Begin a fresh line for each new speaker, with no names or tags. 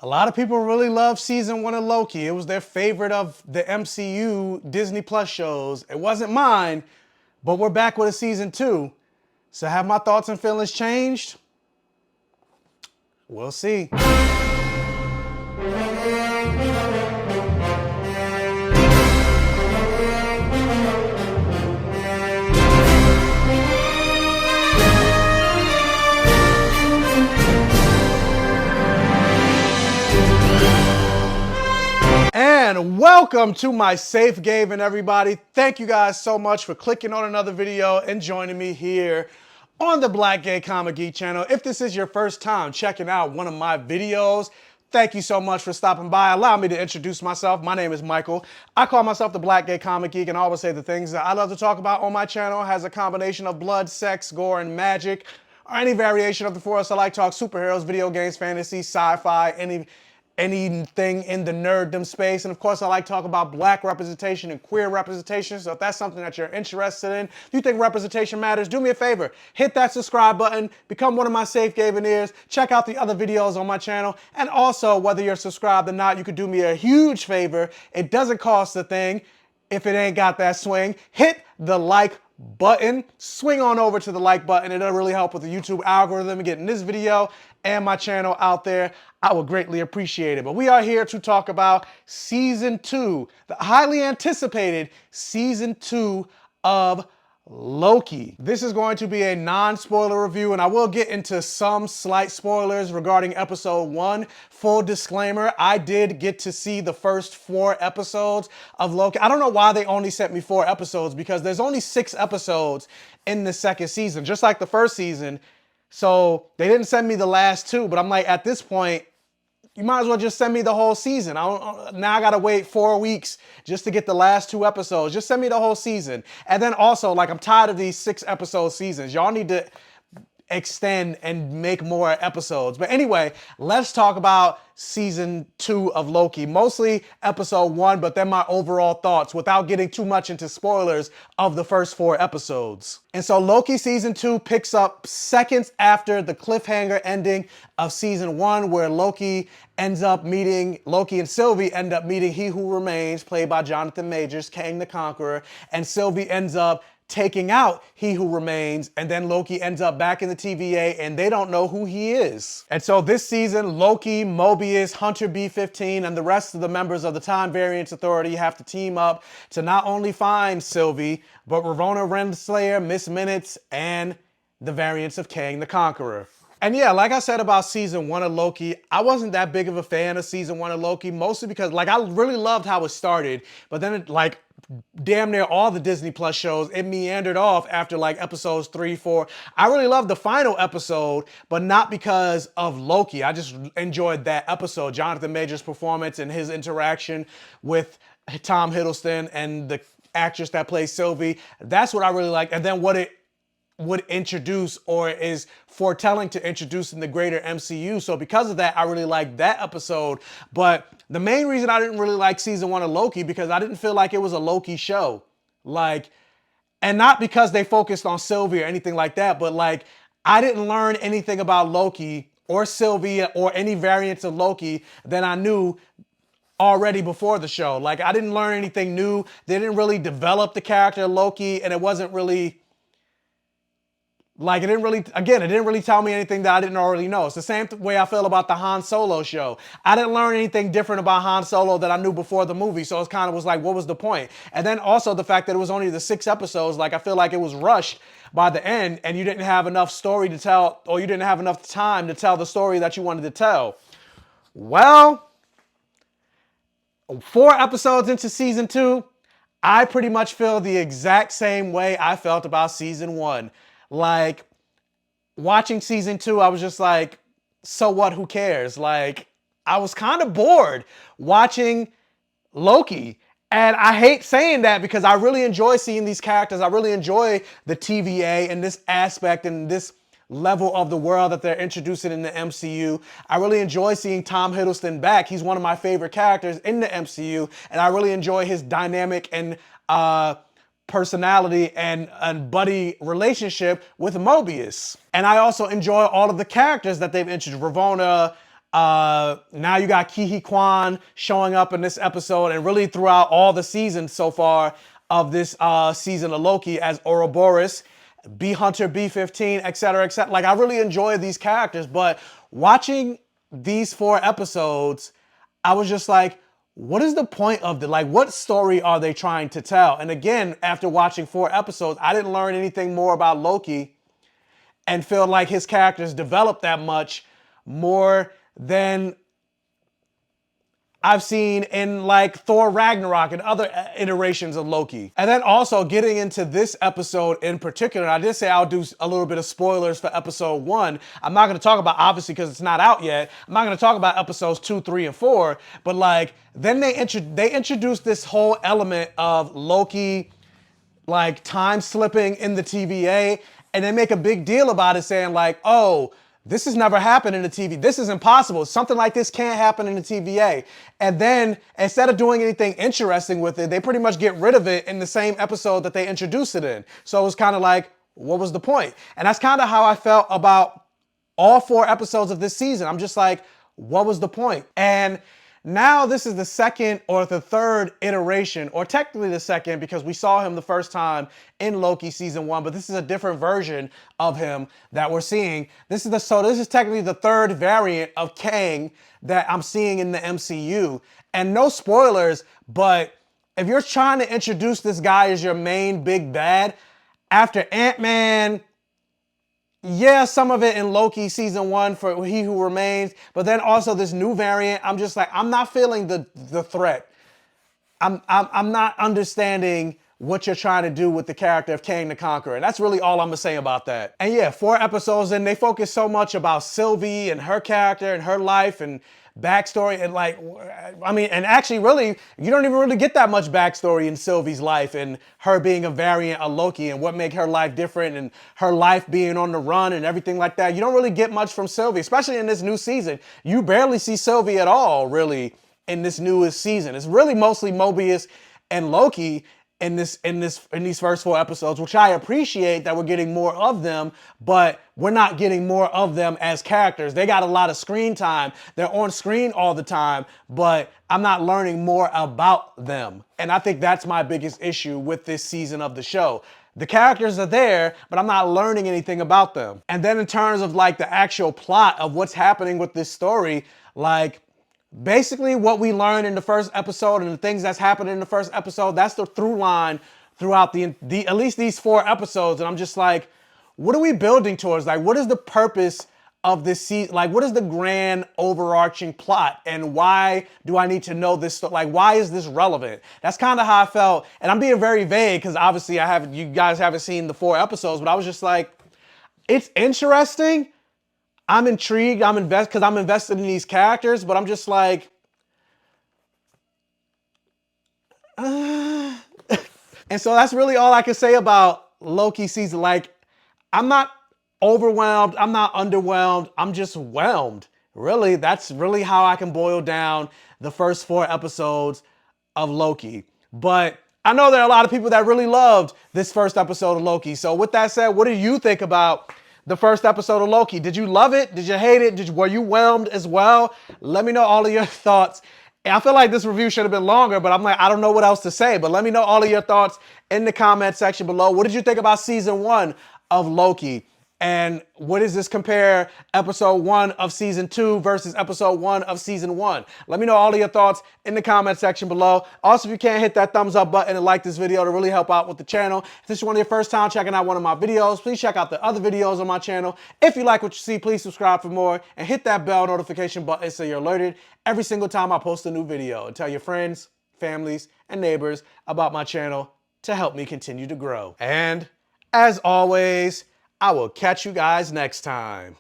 A lot of people really love season 1 of Loki. It was their favorite of the MCU Disney Plus shows. It wasn't mine, but we're back with a season 2. So have my thoughts and feelings changed? We'll see. And welcome to my safe haven, everybody. Thank you guys so much for clicking on another video and joining me here on the BlackGayComicGeek channel. If this is your first time checking out one of my videos, thank you so much for stopping by. Allow me to introduce myself. My name is Michael. I call myself the BlackGayComicGeek and I always say the things that I love to talk about on my channel has a combination of blood, sex, gore, and magic, or any variation of the force. I like to talk superheroes, video games, fantasy, sci-fi, anything in the nerddom space. And of course, I like to talk about black representation and queer representation. So if that's something that you're interested in, if you think representation matters, do me a favor, hit that subscribe button, become one of my safe haven ears, check out the other videos on my channel. And also, whether you're subscribed or not, you could do me a huge favor. It doesn't cost a thing if it ain't got that swing. Hit the like button, swing on over to the like button. It'll really help with the YouTube algorithm and getting this video and my channel out there. I would greatly appreciate it. But we are here to talk about season 2, the highly anticipated season 2 of Loki. This is going to be a non-spoiler review, and I will get into some slight spoilers regarding episode 1. Full disclaimer, I did get to see the first 4 episodes of Loki. I don't know why they only sent me 4 episodes, because there's only 6 episodes in the second season, just like the first season. So they didn't send me the last 2, but I'm like, at this point, you might as well just send me the whole season. Now I gotta wait 4 weeks just to get the last 2 episodes. Just send me the whole season. And then also, like, I'm tired of these 6 episode seasons. Y'all need to extend and make more episodes. But anyway, let's talk about season 2 of Loki. Mostly episode 1, but then my overall thoughts without getting too much into spoilers of the first 4 episodes. And so Loki season 2 picks up seconds after the cliffhanger ending of season 1, where Loki and Sylvie end up meeting He Who Remains, played by Jonathan Majors, Kang the Conqueror, and Sylvie ends up taking out He Who Remains, and then Loki ends up back in the TVA and they don't know who he is. And so this season, Loki, Mobius, Hunter B-15, and the rest of the members of the Time Variance Authority have to team up to not only find Sylvie, but Ravonna Renslayer, Miss Minutes, and the variants of Kang the Conqueror. And yeah, like I said about season 1 of Loki, I wasn't that big of a fan of season 1 of Loki, mostly because, like, I really loved how it started, but then it, like, damn near all the Disney Plus shows, it meandered off after like episodes 3, 4. I really loved the final episode, but not because of Loki. I just enjoyed that episode, Jonathan Majors' performance and his interaction with Tom Hiddleston and the actress that plays Sylvie. That's what I really liked. And then what it would introduce, or is foretelling to introduce, in the greater MCU. So because of that, I really liked that episode. But the main reason I didn't really like season 1 of Loki, because I didn't feel like it was a Loki show. Like, and not because they focused on Sylvie or anything like that, but like, I didn't learn anything about Loki or Sylvie or any variants of Loki than I knew already before the show. Like, I didn't learn anything new. They didn't really develop the character of Loki, and it wasn't really, like, it didn't really tell me anything that I didn't already know. It's the same way I feel about the Han Solo show. I didn't learn anything different about Han Solo that I knew before the movie, so it kind of was like, what was the point? And then also the fact that it was only the 6 episodes, like, I feel like it was rushed by the end, and you didn't have enough story to tell, or you didn't have enough time to tell the story that you wanted to tell. Well, 4 episodes into season 2, I pretty much feel the exact same way I felt about season 1. Like, watching season 2, I was just like, so what, who cares? Like, I was kind of bored watching Loki. And I hate saying that because I really enjoy seeing these characters. I really enjoy the TVA and this aspect and this level of the world that they're introducing in the MCU. I really enjoy seeing Tom Hiddleston back. He's one of my favorite characters in the MCU. And I really enjoy his dynamic and personality and buddy relationship with Mobius. And I also enjoy all of the characters that they've introduced. Ravonna, Now you got Ki Kwan showing up in this episode and really throughout all the seasons so far of this season of Loki as Ouroboros, B Hunter B-15, etc., etc. Like, I really enjoy these characters, but watching these 4 episodes, I was just like, what is the point of the, like, what story are they trying to tell? And again, after watching 4 episodes, I didn't learn anything more about Loki and feel like his characters developed that much more than I've seen in like Thor Ragnarok and other iterations of Loki. And then also getting into this episode in particular, I did say I'll do a little bit of spoilers for episode 1. I'm not gonna talk about, obviously, because it's not out yet, I'm not gonna talk about episodes 2, 3, and 4, but like, then they introduced this whole element of Loki, like time slipping in the TVA, and they make a big deal about it, saying like, oh, this has never happened in the TV. This is impossible. Something like this can't happen in the TVA. And then instead of doing anything interesting with it, they pretty much get rid of it in the same episode that they introduced it in. So it was kind of like, what was the point? And that's kind of how I felt about all 4 episodes of this season. I'm just like, what was the point? And now this is the second or the third iteration, or technically the second, because we saw him the first time in Loki season 1, but this is a different version of him that we're seeing. This is technically the third variant of Kang that I'm seeing in the MCU. And no spoilers, but if you're trying to introduce this guy as your main big bad after Ant-Man, yeah, some of it in Loki season 1 for He Who Remains, but then also this new variant, I'm just like, I'm not feeling the threat. I'm not understanding what you're trying to do with the character of Kang the Conqueror. And that's really all I'm gonna say about that. And yeah, 4 episodes in, they focus so much about Sylvie and her character and her life and backstory, and like, I mean, and actually really, you don't even really get that much backstory in Sylvie's life and her being a variant of Loki and what make her life different and her life being on the run and everything like that. You don't really get much from Sylvie, especially in this new season. You barely see Sylvie at all, really, in this newest season. It's really mostly Mobius and Loki in these first 4 episodes, which I appreciate that we're getting more of them, but we're not getting more of them as characters. They got a lot of screen time. They're on screen all the time, but I'm not learning more about them. And I think that's my biggest issue with this season of the show. The characters are there, but I'm not learning anything about them. And then in terms of like the actual plot of what's happening with this story, like, basically what we learned in the first episode and the things that's happened in the first episode, that's the through line throughout the at least these 4 episodes. And I'm just like, what are we building towards? Like, what is the purpose of this season? Like, what is the grand overarching plot? And why do I need to know this? Like, why is this relevant? That's kind of how I felt. And I'm being very vague because obviously you guys haven't seen the 4 episodes, but I was just like, it's interesting. I'm intrigued, I'm invested in these characters, but I'm just like, And so that's really all I can say about Loki season. Like, I'm not overwhelmed, I'm not underwhelmed, I'm just whelmed. Really, that's really how I can boil down the first 4 episodes of Loki. But I know there are a lot of people that really loved this first episode of Loki. So with that said, what do you think about the first episode of Loki? Did you love it? Did you hate it? Were you whelmed as well? Let me know all of your thoughts. And I feel like this review should have been longer, but I'm like, I don't know what else to say. But let me know all of your thoughts in the comment section below. What did you think about season 1 of Loki? And what does this compare episode 1 of season 2 versus episode 1 of season 1? Let me know all of your thoughts in the comment section below. Also, if you can, hit that thumbs up button and like this video to really help out with the channel. If this is one of your first time checking out one of my videos, please check out the other videos on my channel. If you like what you see, please subscribe for more and hit that bell notification button so you're alerted every single time I post a new video. And tell your friends, families, and neighbors about my channel to help me continue to grow. And as always, I will catch you guys next time.